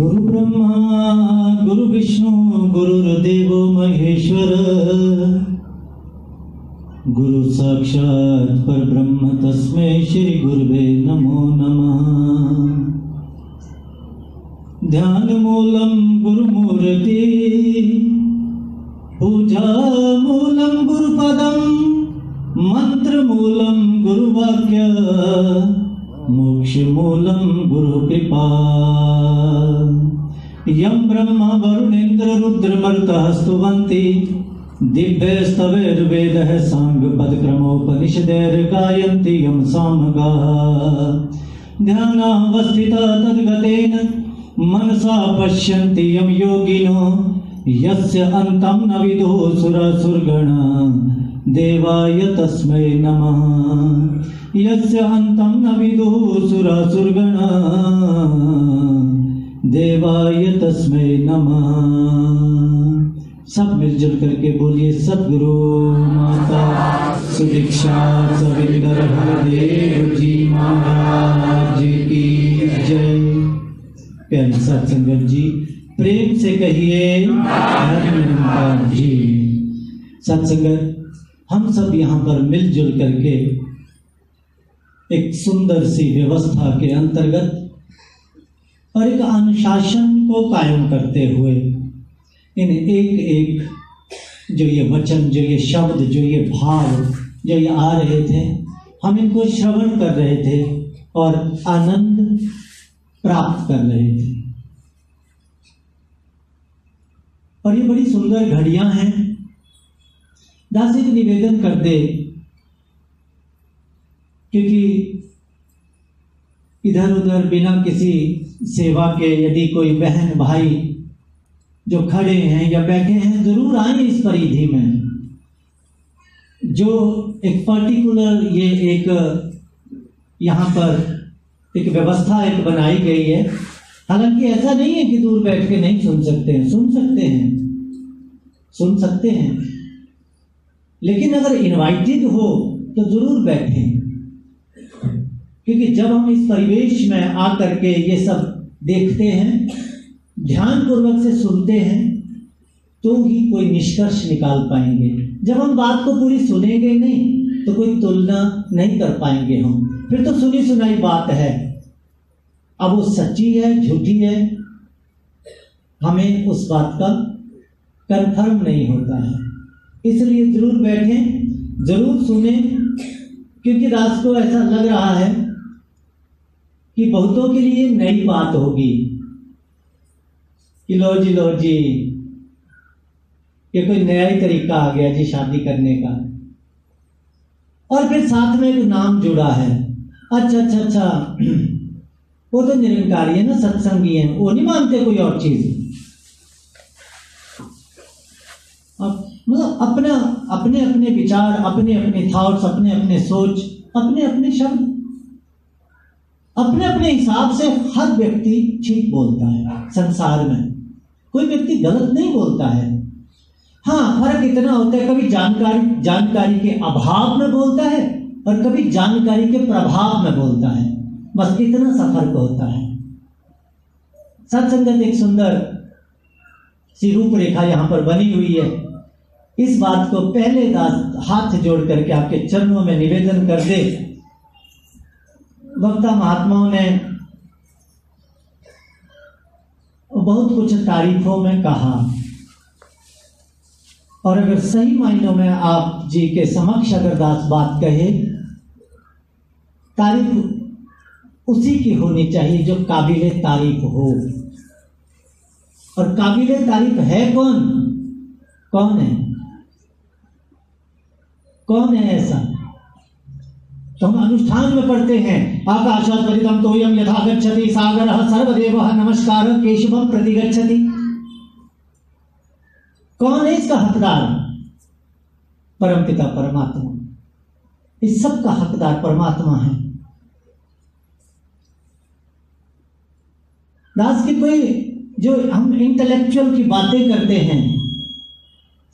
गुरु ब्रह्मा गुरु विष्णु गुरुर्देवो महेश्वर गुरु साक्षात् परब्रह्म तस्मै श्री गुरुवे नमो नमः। ध्यान मूलम गुरुमूर्ति पूजा मूलम गुरुपदम मंत्र मूलम गुरुवाक्य मोक्ष मूलम गुरु कृपा। यम ब्रह्मा वरुणेन्द्र रुद्र मरुतः स्तुवन्ति दिव्यस्तवैर्वेदः सांगपदक्रमोपनिषदैर् गायन्ति यम सामगाः। ध्यानावस्थिता तद्गतेन मनसा पश्यन्ति यम योगिनो यस्य अन्तं न विदुः सुरसुरगणा देवाय तस्मै नमः। यस्य अन्तं न विदुः सुरसुरगणा देवाय तस्मै नमः। सब मिलजुल करके बोलिए सद्गुरु माता सुदीक्षा सविंदर हरदेव जी महाराज की जय। प्यारी सत्संगत जी प्रेम से कहिए धन्यवाद जी। सत्संगत हम सब यहाँ पर मिलजुल करके एक सुंदर सी व्यवस्था के अंतर्गत और एक अनुशासन को कायम करते हुए इन एक एक जो ये वचन, जो ये शब्द, जो ये भाव जो ये आ रहे थे, हम इनको श्रवण कर रहे थे और आनंद प्राप्त कर रहे थे। और ये बड़ी सुंदर घड़ियां हैं। दासी को निवेदन कर दे, क्योंकि इधर उधर बिना किसी सेवा के यदि कोई बहन भाई जो खड़े हैं या बैठे हैं जरूर आए इस परिधि में। जो एक पर्टिकुलर ये एक यहाँ पर एक व्यवस्था एक बनाई गई है। हालांकि ऐसा नहीं है कि दूर बैठ के नहीं सुन सकते हैं, सुन सकते हैं, सुन सकते हैं, लेकिन अगर इनवाइटेड हो तो जरूर बैठें। क्योंकि जब हम इस परिवेश में आकर के ये सब देखते हैं, ध्यान पूर्वक से सुनते हैं, तो ही कोई निष्कर्ष निकाल पाएंगे। जब हम बात को पूरी सुनेंगे नहीं तो कोई तुलना नहीं कर पाएंगे हम। फिर तो सुनी सुनाई बात है, अब वो सच्ची है झूठी है हमें उस बात का कंफर्म नहीं होता है। इसलिए जरूर बैठें, जरूर सुने, क्योंकि रात को ऐसा लग रहा है कि बहुतों के लिए नई बात होगी कि लो जी ये कोई नया ही तरीका आ गया जी शादी करने का। और फिर साथ में एक नाम जुड़ा है, अच्छा वो तो निरंकारी है ना, सत्संगी है, वो नहीं मानते कोई और चीज। मतलब अपने अपने विचार, अपने अपने थॉट्स, अपने अपने सोच, अपने अपने शब्द, अपने अपने हिसाब से हर व्यक्ति ठीक बोलता है। संसार में कोई व्यक्ति गलत नहीं बोलता है। हाँ, फर्क इतना होता है, कभी जानकारी के अभाव में बोलता है और कभी जानकारी के प्रभाव में बोलता है, बस इतना सा फर्क होता है। सत्संगत एक सुंदर सी रूपरेखा यहाँ पर बनी हुई है। इस बात को पहले हाथ जोड़ करके आपके चरणों में निवेदन कर दे। वक्ता महात्माओं ने बहुत कुछ तारीफों में कहा, और अगर सही मायनों में आप जी के समक्ष अगर दास बात कहे, तारीफ उसी की होनी चाहिए जो काबिले तारीफ हो। और काबिले तारीफ है कौन है? कौन है ऐसा? तो हम अनुष्ठान में पढ़ते हैं, आकाशात् पतितं तोयं यथा गच्छति सागरः सर्वदेवः नमस्कारः केशवं प्रति गच्छति। कौन है इसका हकदार? परमपिता परमात्मा। इस सब का हकदार परमात्मा है। दास की कोई जो हम इंटेलेक्चुअल की बातें करते हैं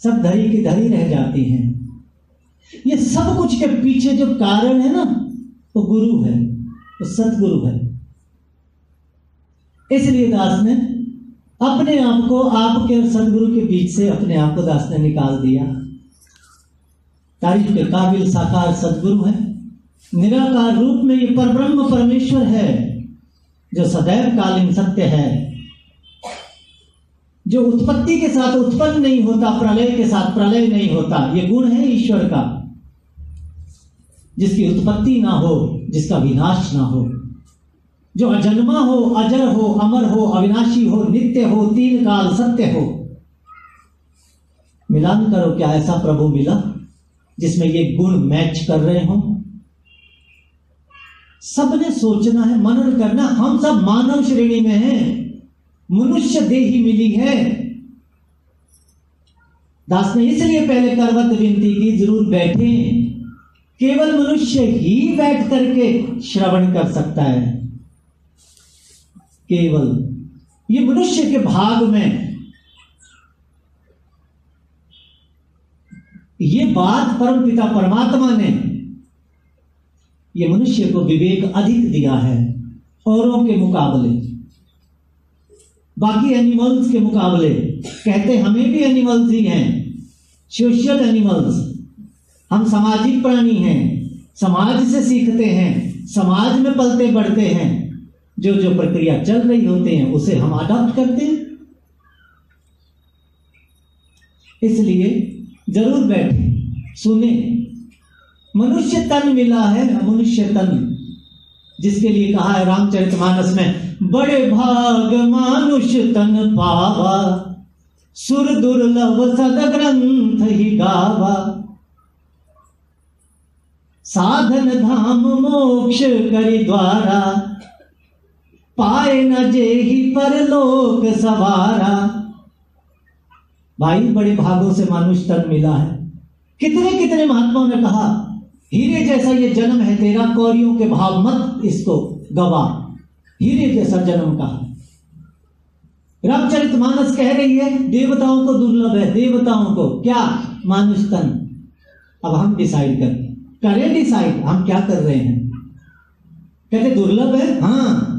सब धरी की धरी रह जाती हैं। ये सब कुछ के पीछे जो कारण है ना, वो गुरु है, वो सतगुरु है। इसलिए दास ने अपने आप को आपके और सदगुरु के बीच से अपने आप को दास ने निकाल दिया। तारीफ के काबिल साकार सदगुरु है। निराकार रूप में ये परब्रह्म परमेश्वर है जो सदैव कालीन सत्य है, जो उत्पत्ति के साथ उत्पन्न नहीं होता, प्रलय के साथ प्रलय नहीं होता। ये गुण है ईश्वर का, जिसकी उत्पत्ति ना हो, जिसका विनाश ना हो, जो अजन्मा हो, अजर हो, अमर हो, अविनाशी हो, नित्य हो, तीन काल सत्य हो। मिलान करो, क्या ऐसा प्रभु मिला जिसमें ये गुण मैच कर रहे हो? सबने सोचना है, मनन करना। हम सब मानव श्रेणी में हैं, मनुष्य देही मिली है। दास ने इसलिए पहले करवत विनती की, जरूर बैठे। केवल मनुष्य ही बैठ करके श्रवण कर सकता है। केवल ये मनुष्य के भाग में ये बात परमपिता परमात्मा ने ये मनुष्य को विवेक अधिक दिया है औरों के मुकाबले, बाकी एनिमल्स के मुकाबले। कहते हमें भी एनिमल्स ही हैं, सोशल एनिमल्स। हम सामाजिक प्राणी हैं, समाज से सीखते हैं, समाज में पलते बढ़ते हैं। जो जो प्रक्रिया चल रही होते हैं उसे हम अडॉप्ट करते हैं। इसलिए जरूर बैठे, सुने। मनुष्य तन मिला है, मनुष्य तन, जिसके लिए कहा है रामचरितमानस में, बड़े भाग मानुष तन पावा, सुर दुर्लभ सद ग्रंथ ही गावा, साधन धाम मोक्ष करि द्वारा, पाए न जेहि परलोक सवारा। भाई बड़े भागों से मनुष्य तन मिला है। कितने कितने महात्माओं ने कहा, हीरे जैसा ये जन्म है तेरा, कौड़ियों के भाव मत इसको गवा। हीरे जैसा जन्म कहा। रामचरितमानस कह रही है देवताओं को दुर्लभ है, देवताओं को क्या, मानुष तन। अब हम डिसाइड करें डिसाइड हम क्या कर रहे हैं। कहते दुर्लभ है, हाँ।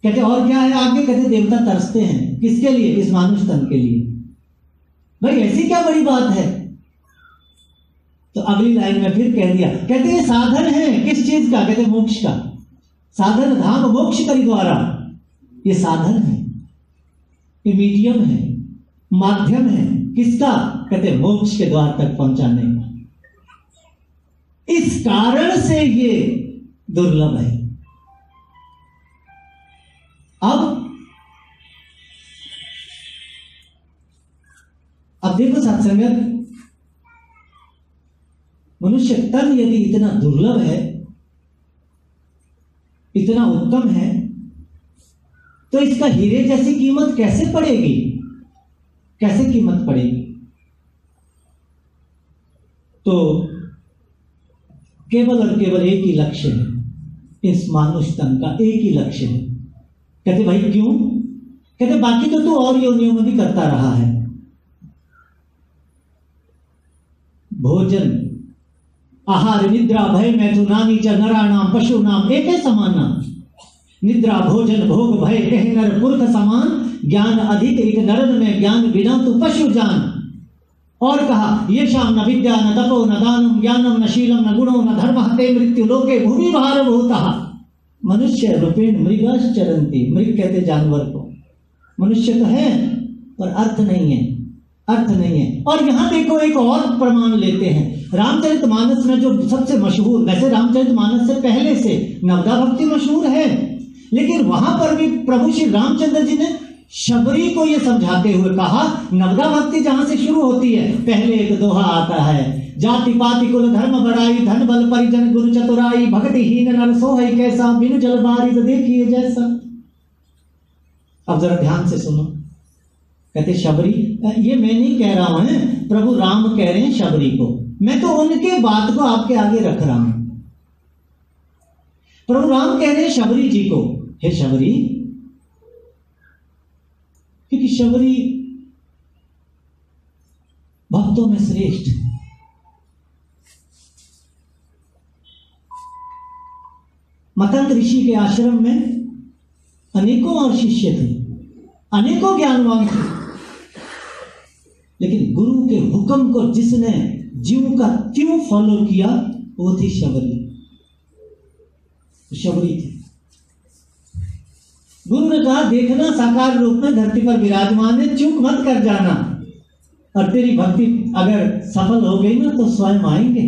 कहते और क्या है आगे? कहते देवता तरसते हैं। किसके लिए? इस मानुष तन के लिए। भाई ऐसी क्या बड़ी बात है? तो अगली लाइन में फिर कह दिया, कहते ये साधन है। किस चीज का? कहते मोक्ष का। साधन धाम मोक्ष करि द्वारा, ये साधन है, ये मीडियम है, माध्यम है। किसका? कहते मोक्ष के द्वार तक पहुंचाने का। इस कारण से ये दुर्लभ है। अब देखो सत्संगत, मनुष्य तन यदि इतना दुर्लभ है, इतना उत्तम है, तो इसका हीरे जैसी कीमत कैसे पड़ेगी? कैसे कीमत पड़ेगी? तो केवल और केवल एक ही लक्ष्य है इस मानुष तन का, एक ही लक्ष्य है। कहते भाई क्यों? कहते बाकी तो तू और योनियों में भी करता रहा है। भोजन, आहार, निद्रा, भय, मैथुनानि च नराणाम पशूनाम एके समाना। निद्रा, भोजन, भोग, भय कहे नर पुरख समान। ज्ञान अधिक एक नरन में, ज्ञान बिना तू पशु जान। और कहा ये शाम न विद्या न तपो न दानम ज्ञानम न शीलम न गुणो न धर्म ते मृत्यु लोके भूमि भार भूतः। मनुष्य रूपेण मृगाश्चरन्ति। मृग कहते जानवर को, मनुष्य तो है पर अर्थ नहीं है, अर्थ नहीं है। और यहां देखो एक और प्रमाण लेते हैं। रामचरितमानस में जो सबसे मशहूर, वैसे रामचरितमानस से पहले से नवदा भक्ति मशहूर है, लेकिन वहां पर भी प्रभु श्री रामचंद्र जी ने शबरी को यह समझाते हुए कहा, नवदा भक्ति जहां से शुरू होती है, पहले एक दोहा आता है, जाति पाति कुल धर्म बड़ाई, धन बल परिजन गुरु चतुराई, भक्तिहीन नर सोहै कैसा, बिनु जल बारिश देखिए जैसा। अब जरा ध्यान से सुनो। कहते शबरी, ये मैं नहीं कह रहा हूं, प्रभु राम कह रहे हैं शबरी को, मैं तो उनके बात को आपके आगे रख रहा हूं। प्रभु राम कह रहे हैं शबरी जी को, हे शबरी, क्योंकि शबरी भक्तों में श्रेष्ठ। मतंग ऋषि के आश्रम में अनेकों और शिष्य थे, अनेकों ज्ञानवान थे, लेकिन गुरु के हुक्म को जिसने ज्यों का त्यों फॉलो किया वो थी शबरी। शबरी थी। गुरु ने कहा देखना साकार रूप में धरती पर विराजमान है, चूक मत कर जाना, और तेरी भक्ति अगर सफल हो गई ना तो स्वयं आएंगे।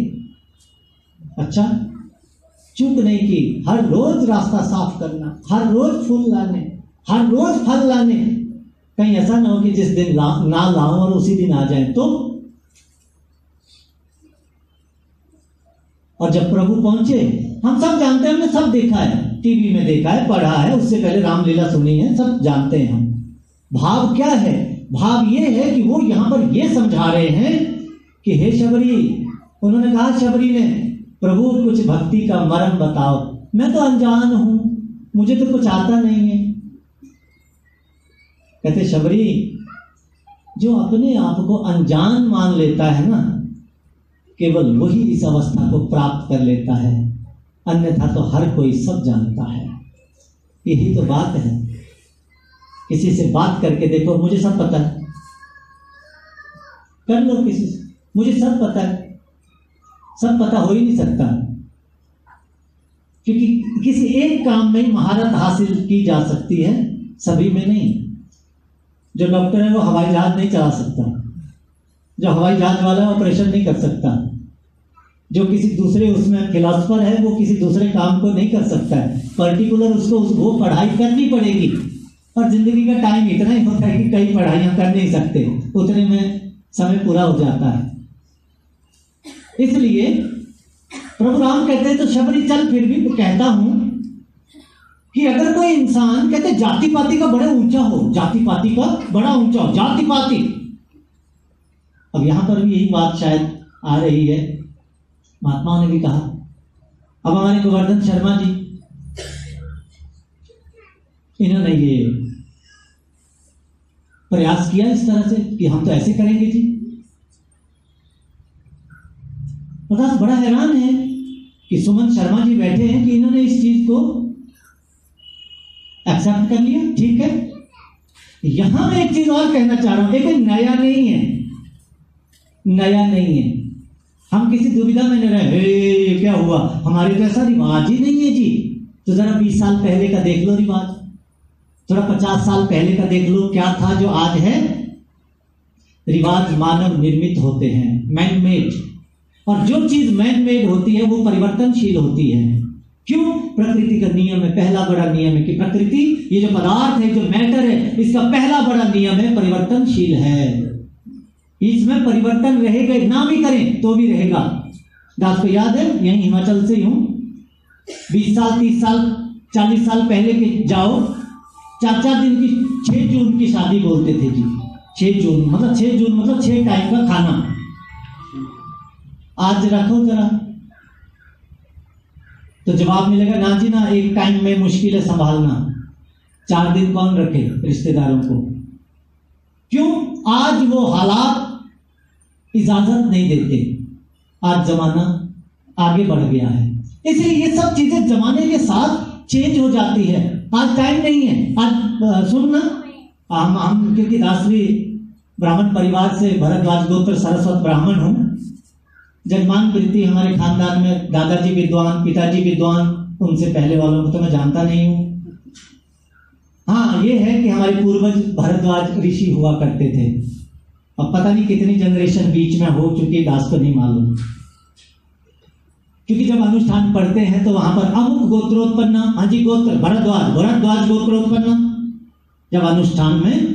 अच्छा, चूक नहीं की, हर रोज रास्ता साफ करना, हर रोज फूल लाने, हर रोज फल लाने। कहीं ऐसा ना हो कि जिस दिन ना लाऊं और उसी दिन आ जाए तो। और जब प्रभु पहुंचे, हम सब जानते हैं, हमने सब देखा है, टीवी में देखा है, पढ़ा है, उससे पहले रामलीला सुनी है, सब जानते हैं हम। भाव क्या है? भाव ये है कि वो यहां पर ये समझा रहे हैं कि हे शबरी, उन्होंने कहा शबरी ने, प्रभु कुछ भक्ति का मर्म बताओ, मैं तो अनजान हूं, मुझे तो कुछ आता नहीं है। कहते शबरी, जो अपने आप को अनजान मान लेता है ना, केवल वही इस अवस्था को प्राप्त कर लेता है, अन्यथा तो हर कोई सब जानता है। यही तो बात है। किसी से बात करके देखो, मुझे सब पता है, कर लो किसी से, मुझे सब पता है। सब पता हो ही नहीं सकता, क्योंकि किसी एक काम में महारत हासिल की जा सकती है, सभी में नहीं। जो डॉक्टर है वो हवाई जहाज नहीं चला सकता, जो हवाई जहाज वाला है ऑपरेशन नहीं कर सकता, जो किसी दूसरे उसमें फिलोसफर है वो किसी दूसरे काम को नहीं कर सकता है। पर्टिकुलर उसको वो पढ़ाई करनी पड़ेगी, और जिंदगी का टाइम इतना ही होता है कि कई पढ़ाइयां कर नहीं सकते, उतने में समय पूरा हो जाता है। इसलिए प्रभु राम कहते हैं तो शबरी चल, फिर भी कहता हूं कि अगर कोई इंसान, कहते जाति पाति का बड़ा ऊंचा हो, जाति पाति का बड़ा ऊंचा हो, जाति पाति। अब यहां पर भी यही बात शायद आ रही है, महात्माओं ने भी कहा। अब हमारे गोवर्धन शर्मा जी, इन्होंने ये प्रयास किया इस तरह से कि हम तो ऐसे करेंगे जी। प्रकाश बड़ा हैरान है कि सुमन शर्मा जी बैठे हैं कि इन्होंने इस चीज को एक्सेप्ट कर लिया, ठीक है। यहां मैं एक चीज और कहना चाह रहा हूं, एक नया नहीं है, नया नहीं है। हम किसी दुविधा में नहीं रहे, हे क्या हुआ, हमारे तो ऐसा रिवाज ही नहीं है जी। तो जरा 20 साल पहले का देख लो रिवाज, थोड़ा 50 साल पहले का देख लो, क्या था जो आज है। रिवाज मानव निर्मित होते हैं, मैन मेड, और जो चीज मैन मेड होती है वो परिवर्तनशील होती है। क्यों? प्रकृति का नियम है, पहला बड़ा नियम है कि प्रकृति, ये जो पदार्थ है, जो मैटर है, इसका पहला बड़ा नियम है परिवर्तनशील है। इसमें परिवर्तन रहेगा, ना भी करें तो भी रहेगा। दास को याद है, यहीं हिमाचल से हूं, 20 साल 30 साल 40 साल पहले के जाओ, 4-4 दिन की 6 जून की शादी बोलते थे जी। 6 जून मतलब 6 टाइम का खाना। आज रखो जरा तो जवाब मिलेगा, ना जी ना, एक टाइम में मुश्किल है संभालना। 4 दिन कौन रखे रिश्तेदारों को? क्यों? आज वो हालात इजाजत नहीं देते, आज जमाना आगे बढ़ गया है, इसलिए ये सब चीजें जमाने के साथ चेंज हो जाती है। आज टाइम नहीं है। आज सुनना, हम क्योंकि दासवी ब्राह्मण परिवार से, भरद्वाज गोत्र सरस्वत ब्राह्मण हूं, जन्मान वृत्ति हमारे खानदान में, दादाजी विद्वान, पिताजी विद्वान, उनसे पहले वालों को तो मैं जानता नहीं हूं। हाँ, ये है कि हमारे पूर्वज भरद्वाज ऋषि हुआ करते थे। अब पता नहीं कितनी जनरेशन बीच में हो चुकी, दास को नहीं मालूम, क्योंकि जब अनुष्ठान पढ़ते हैं तो वहां पर अमुक गोत्रोत्पन्न, हाँ जी गोत्र भरद्वाज गोत्रोत्पन्न, जब अनुष्ठान में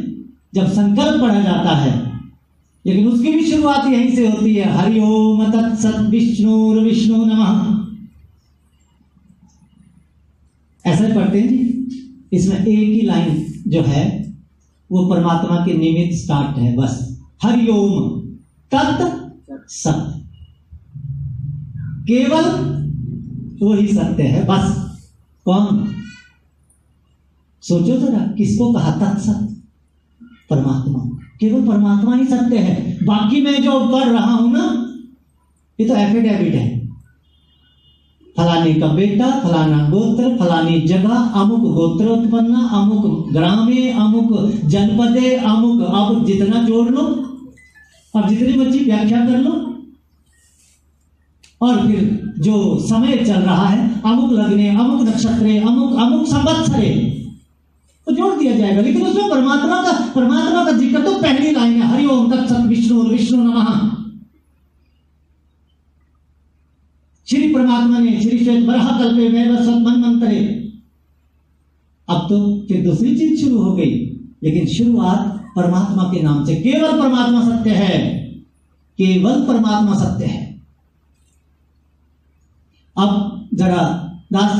जब संकल्प पढ़ा जाता है, लेकिन उसकी भी शुरुआत यहीं से होती है, हरि ओम तत्सत विष्णु नमः, ऐसा ही पढ़ते हैं जी। इसमें एक ही लाइन जो है वो परमात्मा के निमित्त स्टार्ट है, बस हरि ओम तत् सत, केवल वो ही सत्य है, बस। कौन? सोचो जरा, किसको कहा तत्सत? परमात्मा, केवल परमात्मा ही सत्य है। बाकी मैं जो पढ़ रहा हूं ना, ये तो एफिडेविट है। फलाने का बेटा, फलाना गोत्र, फलानी जगह, अमुक गोत्रोत्पन्न, अमुक ग्रामे, अमुक जनपदे, अमुक। अब जितना जोड़ लो, अब जितनी बच्ची व्याख्या कर लो, और फिर जो समय चल रहा है, अमुक लग्ने, अमुक नक्षत्रे, अमुक अमुक संवत्सरे, तो जोड़ दिया जाएगा। लेकिन उसमें परमात्मा का जिक्र तो पहली लाइन है, हरि ओम तत्सत विष्णु विष्णु नमः। श्री परमात्मा ने श्री श्वेत बराह कल्पे में मन्वंतरे। अब तो फिर दूसरी चीज शुरू हो गई, लेकिन शुरुआत परमात्मा के नाम से। केवल परमात्मा सत्य है, केवल परमात्मा सत्य है। अब जरा दास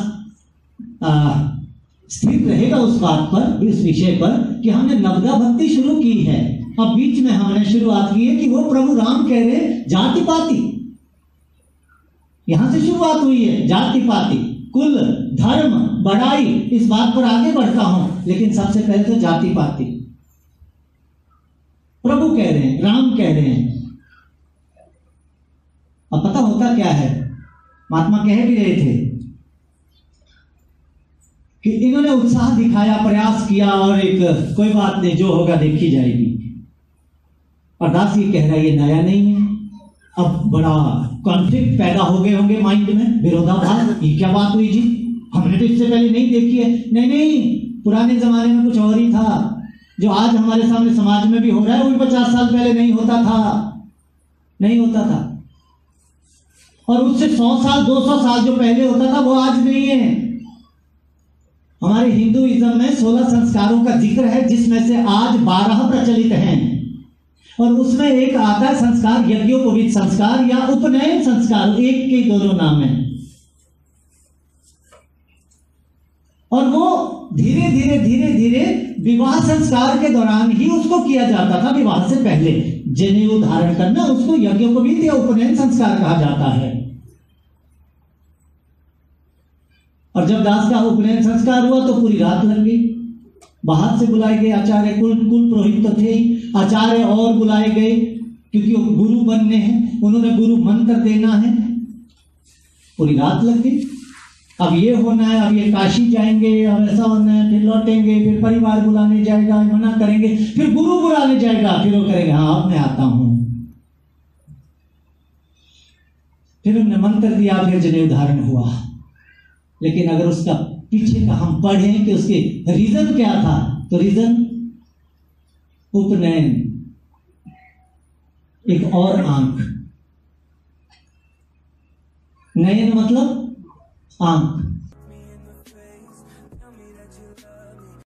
स्थिर रहेगा उस बात पर, इस विषय पर कि हमने नवदा भक्ति शुरू की है। अब बीच में हमने शुरुआत की है कि वो प्रभु राम कह रहे जाति पाति, यहां से शुरुआत हुई है। जाति पाति, कुल, धर्म, बड़ाई, इस बात पर आगे बढ़ता हूं, लेकिन सबसे पहले तो जाति पाति प्रभु कह रहे हैं, राम कह रहे हैं। अब पता होता क्या है, महात्मा कह भी रहे थे कि इन्होंने उत्साह दिखाया, प्रयास किया, और एक कोई बात नहीं, जो होगा देखी जाएगी। और दास ये कह रहा है ये नया नहीं है। अब बड़ा कॉन्फ्लिक्ट पैदा हो गए होंगे माइंड में, विरोधाभास, ये क्या बात हुई जी, हमने तो इससे पहले नहीं देखी है। नहीं नहीं, पुराने जमाने में कुछ और ही था। जो आज हमारे सामने समाज में भी हो रहा है, वो भी 50 साल पहले नहीं होता था, नहीं होता था। और उससे 100 साल 200 साल जो पहले होता था, वो आज नहीं है। हमारे हिंदुइज्म में 16 संस्कारों का जिक्र है, जिसमें से आज 12 प्रचलित हैं। और उसमें एक आता है संस्कार यज्ञोपवीत संस्कार या उपनयन संस्कार, एक के दोनों नाम है। और वो धीरे धीरे धीरे धीरे विवाह संस्कार के दौरान ही उसको किया जाता था। विवाह से पहले जनेऊ धारण करना, उसको यज्ञोपवीत या उपनयन संस्कार कहा जाता है। और जब दास का उपनयन संस्कार हुआ तो पूरी रात लग गई। बाहर से बुलाए गए आचार्य, कुल पुरोहित तो थे ही, आचार्य और बुलाए गए, क्योंकि वो गुरु बनने हैं, उन्होंने गुरु मंत्र देना है। पूरी रात लग गई। अब ये होना है, अब ये काशी जाएंगे, और ऐसा होना है, फिर लौटेंगे, फिर परिवार बुलाने जाएगा, मना करेंगे, फिर गुरु बुलाने जाएगा, फिर वो करेंगे हाँ अब मैं आता हूं। फिर उन्होंने मंत्र दिया, फिर जनेऊ धारण हुआ। लेकिन अगर उसका पीछे का हम पढ़ें कि उसके रीजन क्या था, तो रीजन उपनयन, एक और आंख, नयन मतलब आंख,